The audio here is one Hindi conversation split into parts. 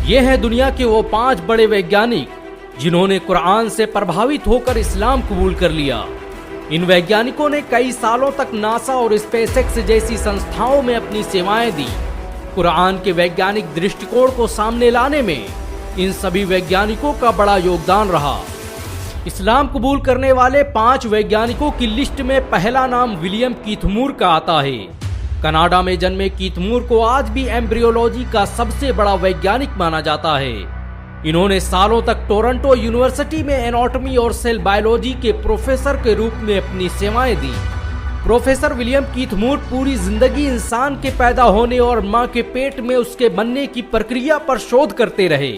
ये है दुनिया के वो 5 बड़े वैज्ञानिक जिन्होंने कुरान से प्रभावित होकर इस्लाम कबूल कर लिया। इन वैज्ञानिकों ने कई सालों तक नासा और स्पेसएक्स जैसी संस्थाओं में अपनी सेवाएं दी। कुरान के वैज्ञानिक दृष्टिकोण को सामने लाने में इन सभी वैज्ञानिकों का बड़ा योगदान रहा। इस्लाम कबूल करने वाले 5 वैज्ञानिकों की लिस्ट में पहला नाम विलियम कीथ मूर का आता है। कनाडा में जन्मे कीथ मूर को आज भी एम्ब्रियोलॉजी का सबसे बड़ा वैज्ञानिक माना जाता है। इन्होंने सालों तक टोरंटो यूनिवर्सिटी में एनाटॉमी और सेल बायोलॉजी के प्रोफेसर के रूप में अपनी सेवाएं दी। प्रोफेसर विलियम कीथ मूर पूरी जिंदगी इंसान के पैदा होने और मां के पेट में उसके बनने की प्रक्रिया पर शोध करते रहे।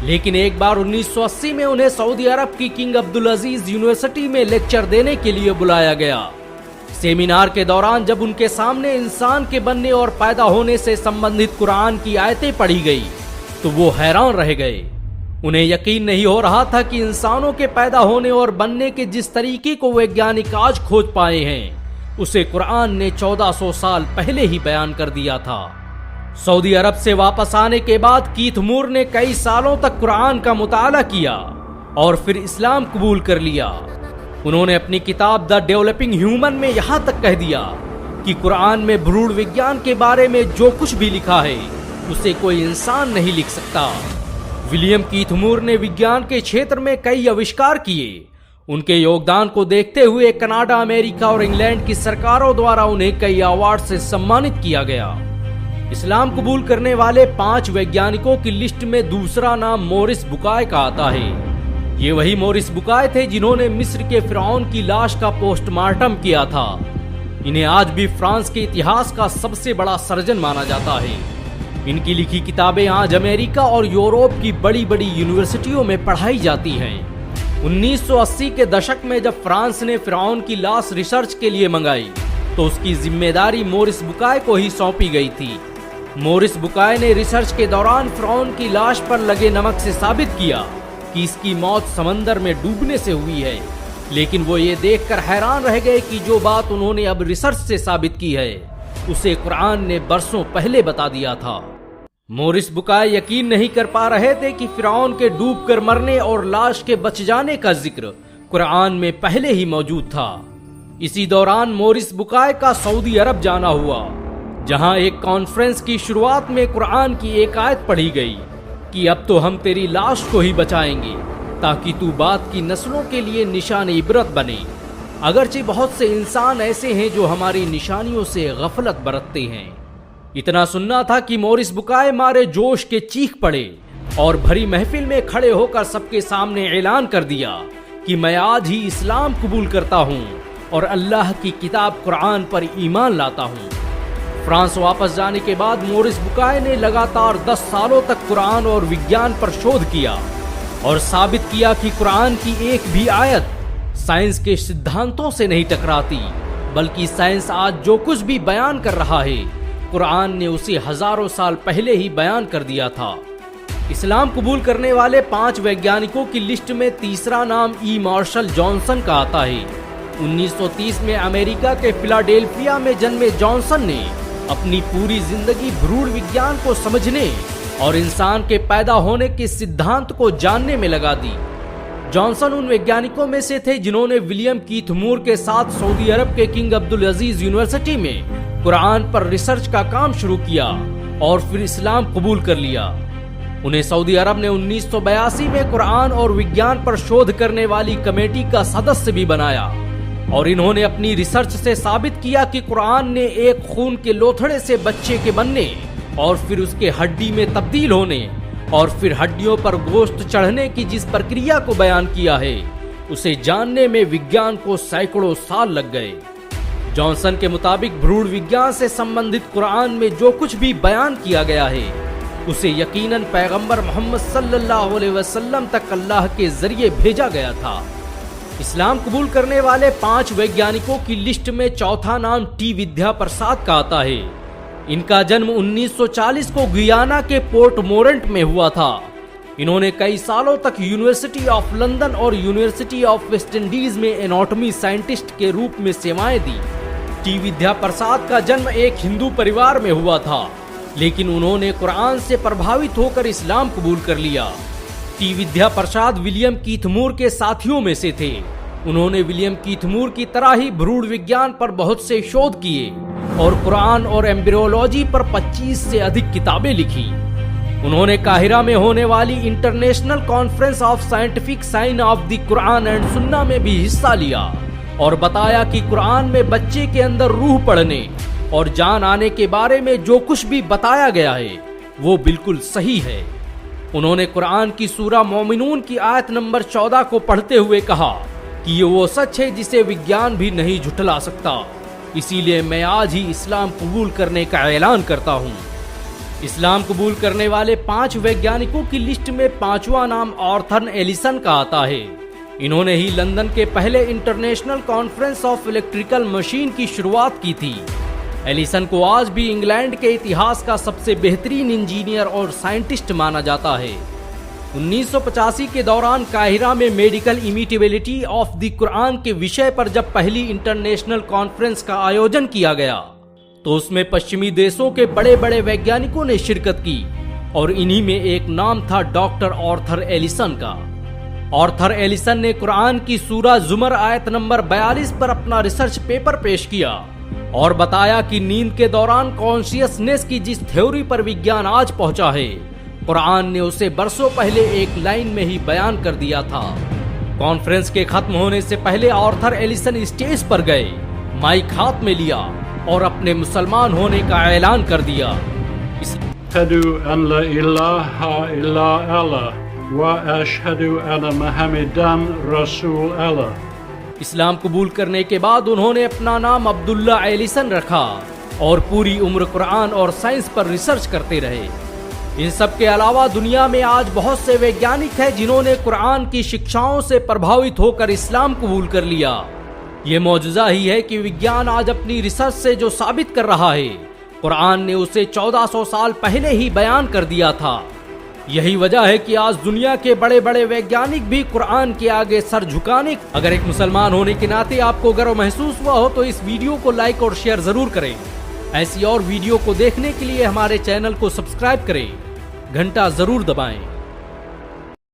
लेकिन एक बार 1980 में उन्हें सऊदी अरब की किंग अब्दुल अजीज यूनिवर्सिटी में लेक्चर देने के लिए बुलाया गया। सेमिनार के दौरान जब उनके सामने इंसान के बनने और पैदा होने से संबंधित कुरान की आयतें पढ़ी गई तो वो हैरान रह गए। उन्हें यकीन नहीं हो रहा था कि इंसानों के पैदा होने और बनने के जिस तरीके को वैज्ञानिक आज खोज पाए हैं उसे कुरान ने 1400 साल पहले ही बयान कर दिया था। सऊदी अरब से वापस आने के बाद कीथ मूर ने कई सालों तक कुरान का मुताला किया और फिर इस्लाम कबूल कर लिया। उन्होंने अपनी किताब द डेवलपिंग ह्यूमन में यहाँ तक कह दिया कि कुरान में भ्रूण विज्ञान के बारे में जो कुछ भी लिखा है उसे कोई इंसान नहीं लिख सकता। विलियम कीथ मूर ने विज्ञान के क्षेत्र में कई आविष्कार किए। उनके योगदान को देखते हुए कनाडा, अमेरिका और इंग्लैंड की सरकारों द्वारा उन्हें कई अवार्ड से सम्मानित किया गया। इस्लाम कबूल करने वाले 5 वैज्ञानिकों की लिस्ट में दूसरा नाम मोरिस बुकाय का आता है। ये वही मोरिस बुकाय थे जिन्होंने मिस्र के फिरौन की लाश का पोस्टमार्टम किया था। इन्हें आज भी फ्रांस के इतिहास का सबसे बड़ा सर्जन माना जाता है। इनकी लिखी किताबें आज अमेरिका और यूरोप की बड़ी बड़ी यूनिवर्सिटियों में पढ़ाई जाती हैं। 1980 के दशक में जब फ्रांस ने फिरौन की लाश रिसर्च के लिए मंगाई तो उसकी जिम्मेदारी मोरिस बुकाय को ही सौंपी गई थी। मोरिस बुकाय ने रिसर्च के दौरान फिरौन की लाश पर लगे नमक से साबित किया कि इसकी मौत समंदर में डूबने से हुई है। लेकिन वो ये देखकर हैरान रह गए कि जो बात उन्होंने अब रिसर्च से साबित की है उसे कुरान ने बरसों पहले बता दिया था। मोरिस बुकाय यकीन नहीं कर पा रहे थे कि फिरौन के डूबकर मरने और लाश के बच जाने का जिक्र कुरान में पहले ही मौजूद था। इसी दौरान मोरिस बुकाय का सऊदी अरब जाना हुआ, जहां एक कॉन्फ्रेंस की शुरुआत में कुरान की एक आयत पढ़ी गई कि अब तो हम तेरी लाश को ही बचाएंगे ताकि तू बाद की नस्लों के लिए निशान इबरत बने। अगरचे बहुत से इंसान ऐसे हैं जो हमारी निशानियों से गफलत बरतते हैं। इतना सुनना था कि मोरिस बुकाय मारे जोश के चीख पड़े और भरी महफिल में खड़े होकर सबके सामने ऐलान कर दिया कि मैं आज ही इस्लाम कबूल करता हूँ और अल्लाह की किताब कुरान पर ईमान लाता हूँ। फ्रांस वापस जाने के बाद मोरिस बुकाय ने लगातार 10 सालों तक कुरान और विज्ञान पर शोध किया और साबित किया कि कुरान की एक भी आयत साइंस के सिद्धांतों से नहीं टकराती, बल्कि साइंस आज जो कुछ भी बयान कर रहा है कुरान ने उसे हजारों साल पहले ही बयान कर दिया था। इस्लाम कबूल करने वाले 5 वैज्ञानिकों की लिस्ट में तीसरा नाम ई मार्शल जॉनसन का आता है। 1930 में अमेरिका के फिलाडेल्फिया में जन्मे जॉनसन ने अपनी पूरी जिंदगी भ्रूण विज्ञान को समझने और इंसान के पैदा होने के सिद्धांत को जानने में लगा दी। जॉनसन उन वैज्ञानिकों में से थे जिन्होंने विलियम कीथ मूर के साथ सऊदी अरब के किंग अब्दुल अजीज यूनिवर्सिटी में कुरान पर रिसर्च का काम शुरू किया और फिर इस्लाम कबूल कर लिया। उन्हें सऊदी अरब ने 1982 में कुरान और विज्ञान पर शोध करने वाली कमेटी का सदस्य भी बनाया और इन्होंने अपनी रिसर्च से साबित किया कि कुरान ने एक खून के लोथड़े से बच्चे के बनने और फिर उसके हड्डी में तब्दील होने और फिर हड्डियों पर गोश्त चढ़ने की जिस प्रक्रिया को बयान किया है उसे जानने में विज्ञान को सैकड़ों साल लग गए। जॉनसन के मुताबिक भ्रूण विज्ञान से संबंधित कुरान में जो कुछ भी बयान किया गया है उसे यकीनन पैगंबर मोहम्मद सल्लल्लाहु अलैहि वसल्लम तक अल्लाह के जरिए भेजा गया था। इस्लाम कबूल करने वाले 5 वैज्ञानिकों की लिस्ट में चौथा नाम टी विद्या प्रसाद का आता है। इनका जन्म 1940 को गुयाना के पोर्ट मोरेंट में हुआ था। इन्होंने कई सालों तक यूनिवर्सिटी ऑफ लंदन और यूनिवर्सिटी ऑफ वेस्ट इंडीज में एनाटॉमी साइंटिस्ट के रूप में सेवाएं दी। टी विद्या प्रसाद का जन्म एक हिंदू परिवार में हुआ था। लेकिन उन्होंने कुरान से प्रभावित होकर इस्लाम कबूल कर लिया। टी विद्या प्रसाद विलियम कीथमूर के साथियों में से थे। उन्होंने विलियम कीथमूर की तरह ही भ्रूण विज्ञान पर बहुत से शोध किए और कुरान और एम्ब्रियोलॉजी पर 25 से अधिक किताबें लिखी। उन्होंने काहिरा में होने वाली international conference of scientific sign of the Quran and Sunnah में भी हिस्सा लिया और बताया कि कुरान में बच्चे के अंदर रूह पड़ने और जान आने के बारे में जो कुछ भी बताया गया है वो बिल्कुल सही है। उन्होंने कुरान की सूरा मोमिनून की आयत नंबर 14 को पढ़ते हुए कहा कि ये वो सच है जिसे विज्ञान भी नहीं झुठला सकता, इसीलिए मैं आज ही इस्लाम कबूल करने का ऐलान करता हूँ। इस्लाम कबूल करने वाले 5 वैज्ञानिकों की लिस्ट में 5वां नाम आर्थर एलिसन का आता है। इन्होंने ही लंदन के पहले international conference of electrical machine की शुरुआत की थी। एलिसन को आज भी इंग्लैंड के इतिहास का सबसे बेहतरीन इंजीनियर और साइंटिस्ट माना जाता है। 1985 के दौरान काहिरा में मेडिकल इमिटेबिलिटी ऑफ द कुरान के विषय पर जब पहली इंटरनेशनल कॉन्फ्रेंस का आयोजन किया गया तो उसमें पश्चिमी देशों के बड़े बड़े वैज्ञानिकों ने शिरकत की और इन्हीं में एक नाम था डॉक्टर आर्थर एलिसन का। आर्थर एलिसन ने कुरान की सूरा जुमर आयत नंबर 42 पर अपना रिसर्च पेपर पेश किया और बताया कि नींद के दौरान कॉन्शियसनेस की जिस थ्योरी पर विज्ञान आज पहुंचा है, कुरान ने उसे बरसों पहले एक लाइन में ही बयान कर दिया था। कॉन्फ्रेंस के खत्म होने से पहले आर्थर एलिसन स्टेज पर गए, माइक हाथ में लिया और अपने मुसलमान होने का ऐलान कर दिया। इस्लाम कबूल करने के बाद उन्होंने अपना नाम अब्दुल्ला एलिसन रखा और पूरी उम्र कुरान और साइंस पर रिसर्च करते रहे। इन सब के अलावा दुनिया में आज बहुत से वैज्ञानिक हैं जिन्होंने कुरान की शिक्षाओं से प्रभावित होकर इस्लाम कबूल कर लिया। ये मौजूदा ही है कि विज्ञान आज अपनी रिसर्च से जो साबित कर रहा है, कुरान ने उसे 1400 साल पहले ही बयान कर दिया था। यही वजह है कि आज दुनिया के बड़े बड़े वैज्ञानिक भी कुरान के आगे सर झुकाने। अगर एक मुसलमान होने के नाते आपको गर्व महसूस हुआ हो तो इस वीडियो को लाइक और शेयर जरूर करें। ऐसी और वीडियो को देखने के लिए हमारे चैनल को सब्सक्राइब करें, घंटा जरूर दबाएं।